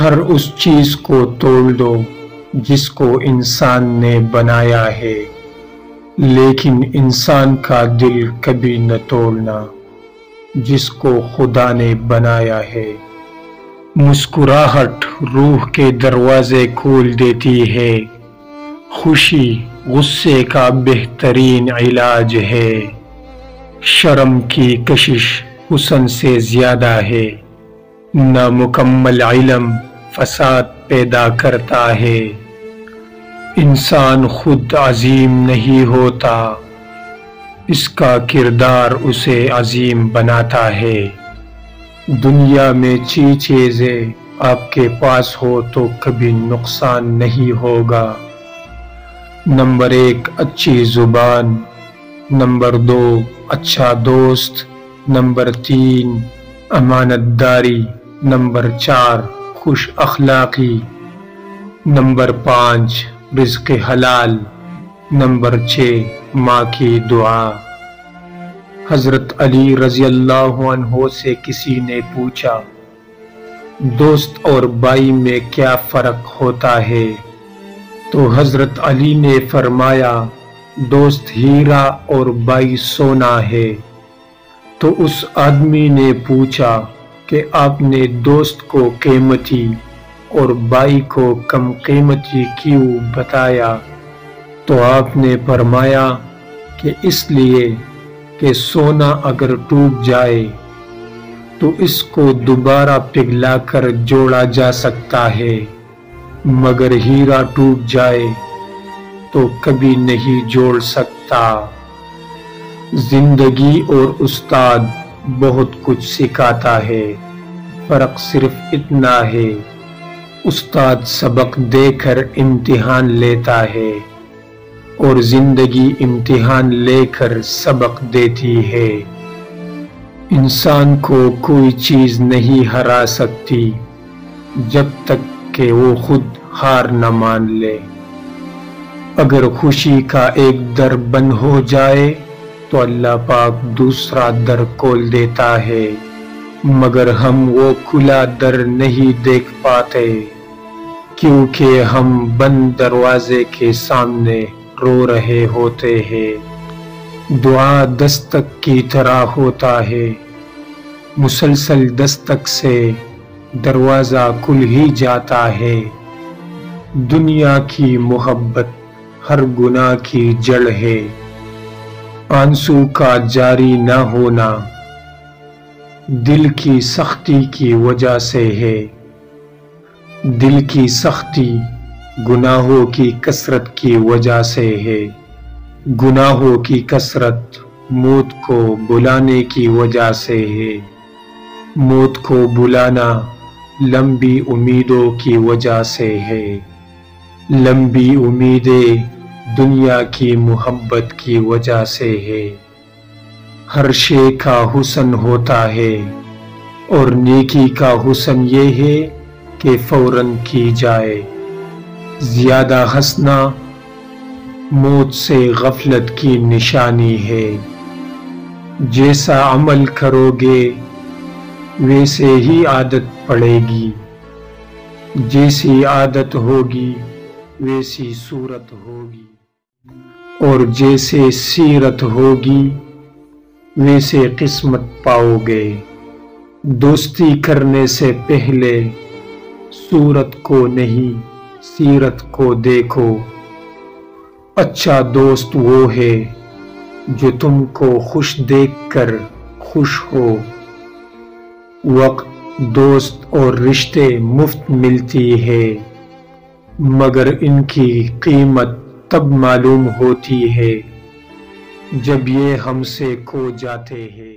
ہر اس چیز کو توڑ دو جس کو انسان نے بنایا ہے، لیکن انسان کا دل کبھی نہ توڑنا جس کو خدا نے بنایا ہے۔ مسکراہٹ روح کے دروازے کھول دیتی ہے، خوشی غصے کا بہترین علاج ہے، شرم کی کشش حسن سے زیادہ ہے، نامکمل علم فساد پیدا کرتا ہے، انسان خود عظیم نہیں ہوتا، اس کا کردار اسے عظیم بناتا ہے۔ دنیا میں چیزیں آپ کے پاس ہو تو کبھی نقصان نہیں ہوگا۔ نمبر 1 اچھی زبان، نمبر 2 اچھا دوست، نمبر 3 امانت داری، نمبر 4 خوش اخلاقی، نمبر 5 رزق حلال، نمبر 6 ماں کی دعا۔ حضرت علی رضی اللہ عنہ سے کسی نے پوچھا، دوست اور بھائی میں کیا فرق ہوتا ہے؟ تو حضرت علی نے فرمایا، دوست ہیرا اور بھائی سونا ہے۔ تو اس آدمی نے پوچھا کہ آپ نے دوست کو قیمتی اور بھائی کو کم قیمتی کیوں بتایا؟ تو آپ نے فرمایا کہ اس لیے کہ سونا اگر ٹوٹ جائے تو اس کو دوبارہ پگھلا کر جوڑا جا سکتا ہے، مگر ہیرا ٹوٹ جائے تو کبھی نہیں جوڑ سکتا۔ زندگی اور استاد بہت کچھ سکھاتا ہے، فرق صرف اتنا ہے، استاد سبق دے کر امتحان لیتا ہے اور زندگی امتحان لے کر سبق دیتی ہے۔ انسان کو کوئی چیز نہیں ہرا سکتی جب تک کہ وہ خود ہار نہ مان لے۔ اگر خوشی کا ایک در بند ہو جائے تو اللہ پاک دوسرا در کھول دیتا ہے، مگر ہم وہ کھلا در نہیں دیکھ پاتے کیونکہ ہم بند دروازے کے سامنے رو رہے ہوتے ہیں۔ دعا دستک کی طرح ہوتا ہے، مسلسل دستک سے دروازہ کھل ہی جاتا ہے۔ دنیا کی محبت ہر گناہ کی جڑ ہے، آنسو کا جاری نہ ہونا دل کی سختی کی وجہ سے ہے۔ دل کی سختی گناہوں کی کثرت کی وجہ سے ہے، گناہوں کی کثرت موت کو بلانے کی وجہ سے ہے، موت کو بلانا لمبی امیدوں کی وجہ سے ہے، لمبی امیدیں دنیا کی محبت کی وجہ سے ہے۔ ہر شے کا حسن ہوتا ہے اور نیکی کا حسن یہ ہے کہ فوراً کی جائے۔ زیادہ ہنسنا موت سے غفلت کی نشانی ہے، جیسا عمل کرو گے ویسے ہی عادت پڑے گی، جیسی عادت ہوگی ویسی صورت ہوگی، اور جیسے سیرت ہوگی ویسے قسمت پاؤ گے۔ دوستی کرنے سے پہلے صورت کو نہیں سیرت کو دیکھو، اچھا دوست وہ ہے جو تم کو خوش دیکھ کر خوش ہو۔ وقت، دوست اور رشتے مفت ملتی ہے، مگر ان کی قیمت تب معلوم ہوتی ہے جب یہ ہم سے کھو جاتے ہیں۔